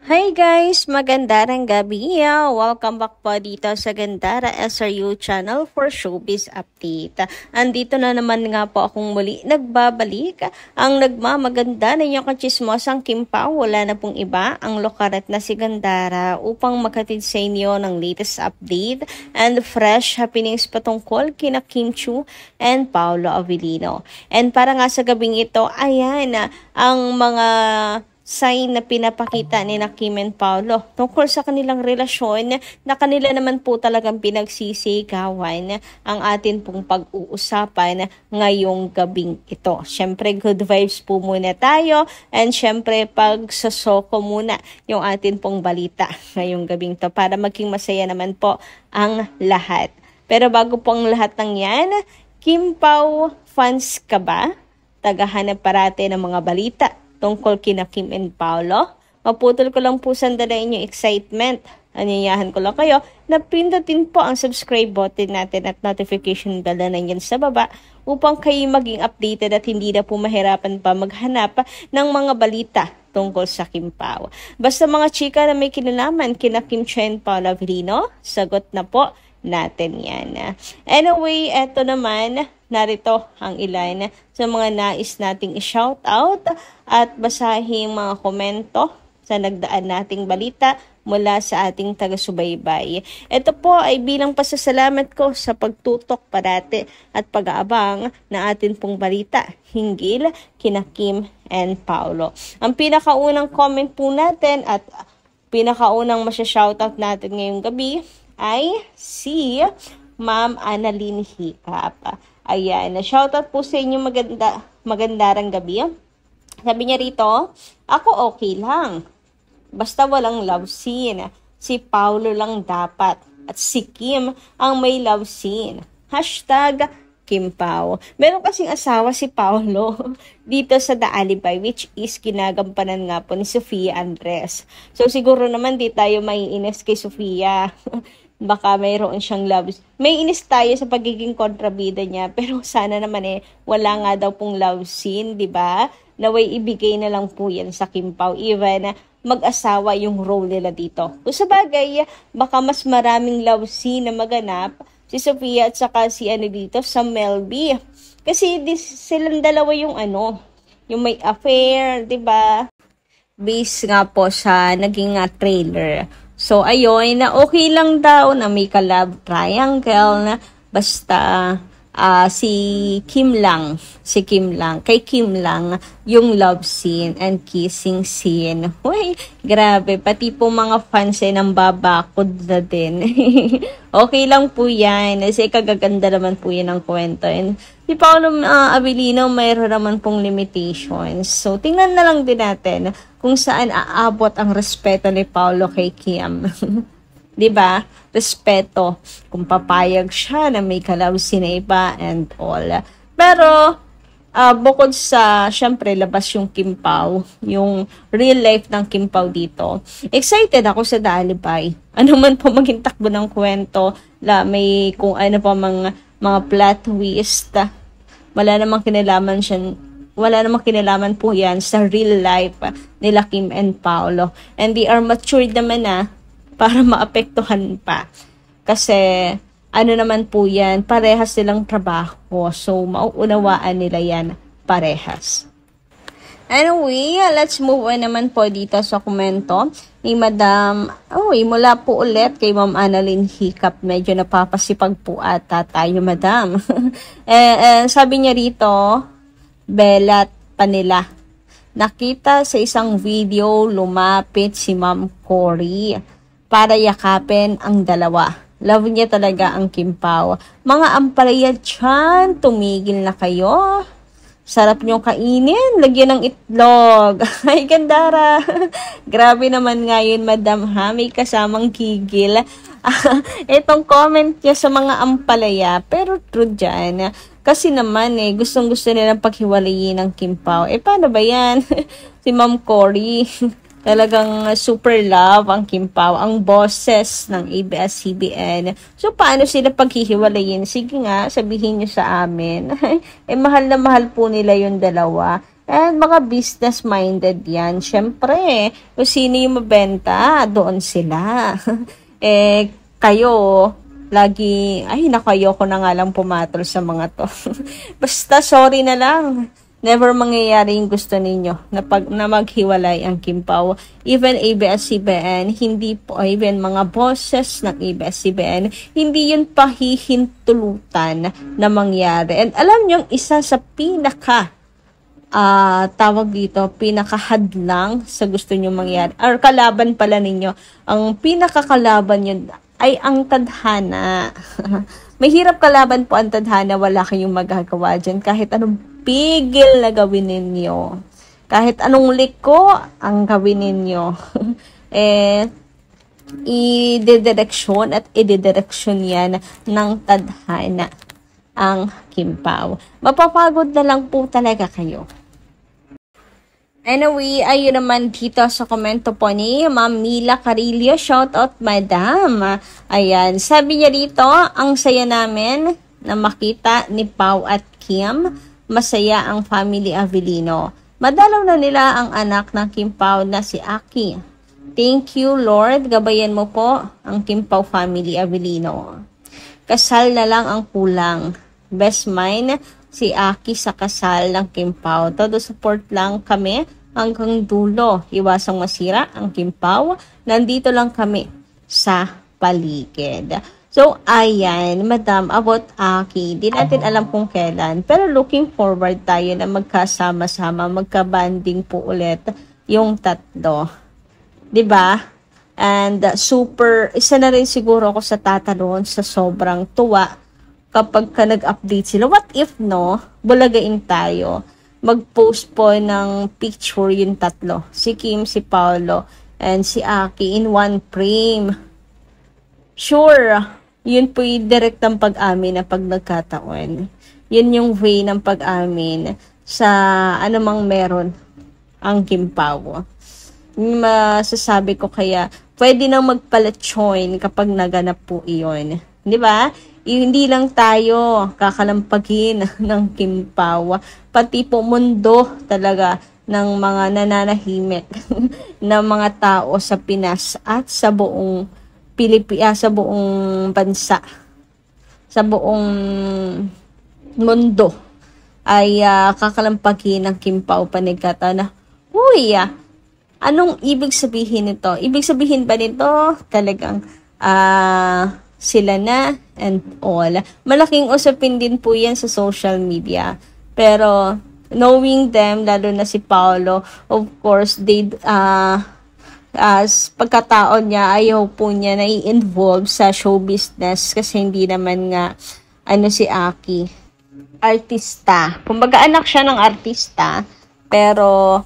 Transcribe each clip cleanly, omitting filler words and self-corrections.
Hi guys! Magandang gabi! Welcome back po dito sa Gandara SRU channel for Showbiz Update. Andito na naman nga po akong muli nagbabalik. Ang nagmamaganda na yung kachismosang Kim Pao, wala na pong iba, ang lokaret na si Gandara upang makatid sa inyo ng latest update and fresh happenings patungkol kina Kim Chiu and Paolo Avellino. And para nga sa gabing ito, ayan ang mga sign na pinapakita ni na Kim and Paolo tungkol sa kanilang relasyon na kanila naman po talagang pinagsisigawan ang atin pong pag-uusapan ngayong gabing ito. Syempre, good vibes po muna tayo and syempre pagsasoko muna yung atin pong balita ngayong gabing to para maging masaya naman po ang lahat. Pero bago po ang lahat ng yan, Kim Pao fans ka ba? Tagahanap parate ng mga balita tungkol kina Kim and Paolo. Maputol ko lang po sandali yung excitement. Anyayahan ko lang kayo na pindutin po ang subscribe button natin at notification bell na nandiyan sa baba upang kayo maging updated at hindi na po mahirapan pa maghanap ng mga balita tungkol sa Kim Pao. Basta mga chika na may kinalaman kina Kim Chiu and Paolo Avellino, sagot na po natin yan. Anyway, eto naman, narito ang ilan sa mga nais nating i-shoutout at basahin mga komento sa nagdaan nating balita mula sa ating taga-subaybay. Ito po ay bilang pasasalamat ko sa pagtutok parati at pag-aabang na atin pong balita hinggil kina Kim and Paolo. Ang pinakaunang comment po natin at pinakaunang masya-shoutout natin ngayong gabi ay si Ma'am Annalyn Hicap. Ayan, shoutout po sa inyo magandarang gabi. Sabi niya rito, ako okay lang. Basta walang love scene. Si Paolo lang dapat. At si Kim ang may love scene. Hashtag Kim Pao. Meron kasing asawa si Paolo dito sa The Alibay, which is kinagampanan nga po ni Sofia Andres. So siguro naman di tayo maiinis kay Sofia. Baka mayroon siyang love. May inis tayo sa pagiging kontrabida niya, pero sana naman wala nga daw pong love scene, di ba? Naway ibigay na lang po yan sa Kim Pao, even mag-asawa yung role nila dito. Kung sa bagay, baka mas maraming love scene na maganap si Sofia at saka si dito, sa Melby. Kasi silang dalawa yung yung may affair, di ba? Based nga po sa naging trailer. So, ayun, na okay lang daw na may collab triangle na basta si Kim lang, kay Kim lang yung love scene and kissing scene. Uy, grabe, pati po mga fans ng babakod na din. Okay lang po yan, kasi kagaganda naman po yan ang kwento. And si Paolo Avellino, mayroon naman pong limitations. So, tingnan na lang din natin kung saan aabot ang respeto ni Paolo kay Kim. 'Di ba? Respeto kung papayag siya na may kalawsin na iba and all. Pero bukod sa syempre labas yung Kim Pao, yung real life ng Kim Pao dito. Excited ako sa The Alibay. Ano man po maging takbo ng kwento, may kung ano pa mga plot twist. Wala namang kinalaman po yan sa real life nila Kim and Paolo. And they are matured naman para maapektuhan pa. Kasi, naman po yan, parehas silang trabaho. So, mauunawaan nila yan parehas. Anyway, let's move on naman po dito sa komento ni Madam, mula po ulit kay Ma'am Annalyn Hicap. Medyo napapasipag po ata tayo, Madam. Sabi niya rito, Belat Panila. Nakita sa isang video, lumapit si Ma'am Cory para yakapin ang dalawa. Love niya talaga ang Kim Pao. Mga ampalaya dyan, tumigil na kayo. Sarap nyo kainin, lagyan ng itlog. Ay, Gandara. Grabe naman ngayon, Madam, ha? May kasamang gigil. Itong comment niya sa mga ampalaya, pero true dyan. Kasi naman gustong-gusto nilang paghiwalayin ng Kim Pao. Paano ba yan? Si Ma'am Cory, talagang super love ang Kim Pao, ang bosses ng ABS-CBN. So, paano sila paghihiwalayin? Sige nga, sabihin niyo sa amin. Mahal na mahal po nila yung dalawa. And mga business-minded yan. Siyempre, kung sino yung mabenta, doon sila. Kayo, lagi, ay, nakayo ko na nga lang pumatol sa mga to. Basta, sorry na lang. Never mangyayari yung gusto ninyo na maghiwalay ang Kim Pao. Even ABS-CBN, hindi po, even mga bosses ng ABS-CBN, hindi yun pahihintulutan na mangyari. And alam nyo, isa sa tawag dito, pinakahadlang sa gusto nyo mangyari, or kalaban pala ninyo, ang pinakakalaban nyo ay ang tadhana. Mahirap kalaban po ang tadhana, wala kayong magagawa dyan. Kahit anong pigil na gawin ninyo. Kahit anong liko ang gawin ninyo. Idedireksyon at idedireksyon yan ng tadhana ang Kim Pao. Mapapagod na lang po talaga kayo. Anyway, ayun naman dito sa komento po ni Ma'am Mila Carillo. Shout out, Madam. Ayan, sabi niya dito, ang saya namin na makita ni Pao at Kim. Masaya ang family Avellino. Madalaw na nila ang anak ng Kim Pao na si Aki. Thank you, Lord. Gabayan mo po ang Kim Pao family Avellino. Kasal na lang ang kulang. Best mine si Aki sa kasal ng Kim Pao. Todo support lang kami hanggang dulo. Iwasang masira ang Kim Pao. Nandito lang kami sa paligid. So, ayan, Madam, about Aki. Di natin alam kung kailan. Pero looking forward tayo na magkasama-sama, magka-banding po ulit yung tatlo. Diba? And isa na rin siguro ako sa tatalon sa sobrang tuwa kapag ka nag-update sila. What if, no, bulagain tayo, mag-post po ng picture yung tatlo. Si Kim, si Paolo, and si Aki in one frame. Sure, yun po yung direct ng pag-amin na pag nagkataon. Yun yung way ng pag-amin sa anumang meron ang Kim Pao. Masasabi ko kaya, pwede nang magpala-join kapag naganap po iyon. Di ba? Hindi lang tayo kakalampagin ng Kim Pao. Pati po mundo talaga ng mga nananahimik na mga tao sa Pinas at sa buong sa buong bansa, sa buong mundo ay kakalampagin ng Kim Pao Panigkata na, uy, anong ibig sabihin nito? Ibig sabihin ba nito talagang sila na and all? Malaking usapin din po yan sa social media. Pero knowing them, lalo na si Paolo, of course, as pagkataon niya, ayaw po niya na i-involve sa show business kasi hindi naman nga si Aki artista. Kumbaga anak siya ng artista, pero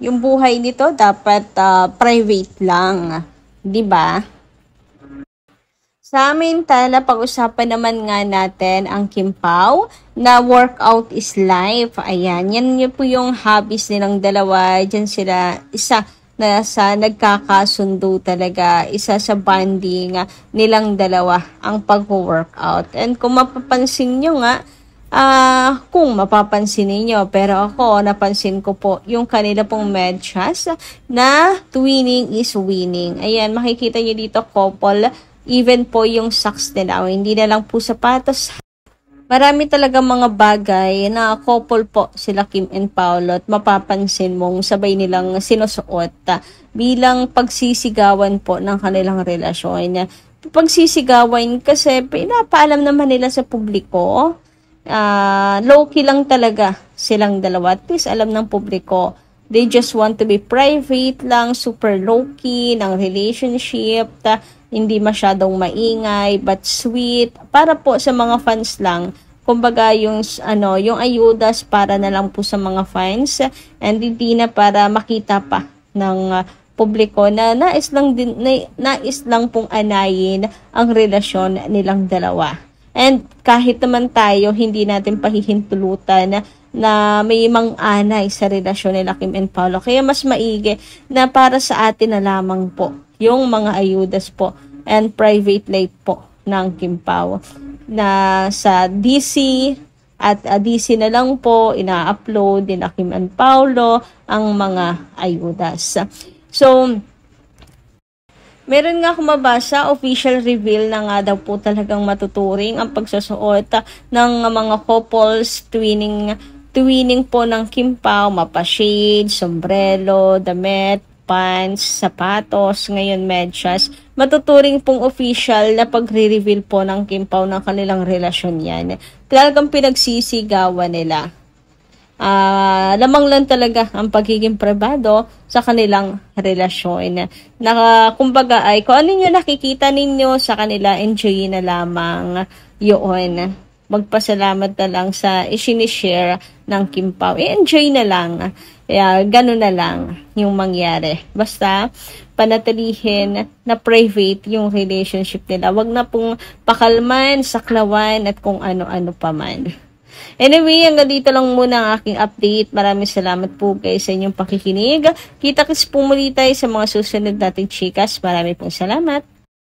yung buhay nito dapat private lang, 'di ba? Sa amin pag-usapan naman nga natin ang Kim Pao na workout is life. Ayan, yan po yung hobbies nilang dalawa. Diyan sila na sa nagkakasundo talaga, isa sa bonding nilang dalawa ang pag-workout. And kung mapapansin nyo nga, kung mapapansin niyo, pero ako, napansin ko po yung kanila pong medyas na twinning is winning. Ayan, makikita nyo dito, couple, even po yung socks nila, hindi na lang po sapatos. Marami talaga mga bagay na couple po sila Kim and Paolo at mapapansin mong sabay nilang sinusuot bilang pagsisigawan po ng kanilang relasyon. Pagsisigawan kasi pinapaalam naman nila sa publiko. Low-key lang talaga silang dalawa. At least alam ng publiko. They just want to be private lang, super low-key ng relationship. Hindi masyadong maingay but sweet para po sa mga fans lang. Kumbaga yung ayudas para na lang po sa mga fans and hindi na para makita pa ng publiko na nais lang pong anayin ang relasyon nilang dalawa. And kahit naman tayo hindi natin pahihintulutan na may mang-anay sa relasyon nila Kim and Paolo. Kaya mas maigi na para sa atin na lamang po yung mga ayudas po and private life po ng Kim Pao na sa DC, At DC na lang po, ina-upload din na Kim and Paulo ang mga ayudas. So, meron nga akong mabasa, official reveal na nga daw po talagang matuturing ang pagsusuot ng mga couples twinning po ng Kim Pao, mapa-shade, sombrero, damit, pants, sapatos, ngayon medyas. Matuturing pong official na pagre-reveal po ng Kim Pao ng kanilang relasyon yan. Talagang pinagsisigawan nila. Lamang lang talaga ang pagiging privado sa kanilang relasyon. Kumbaga ay kung ano yung nakikita ninyo sa kanila, enjoy na lamang yun. Magpasalamat na lang sa isinishare ng Kim Pao. I-enjoy na lang. Ganun na lang yung mangyari. Basta panatilihin na private yung relationship nila. Wag na pong pakalman, saklawan at kung ano-ano pa man. Anyway, hanggang dito lang muna ang aking update. Maraming salamat po guys sa inyong pakikinig. Kita-kits po muli tayo sa mga susunod nating chikas. Maraming pong salamat.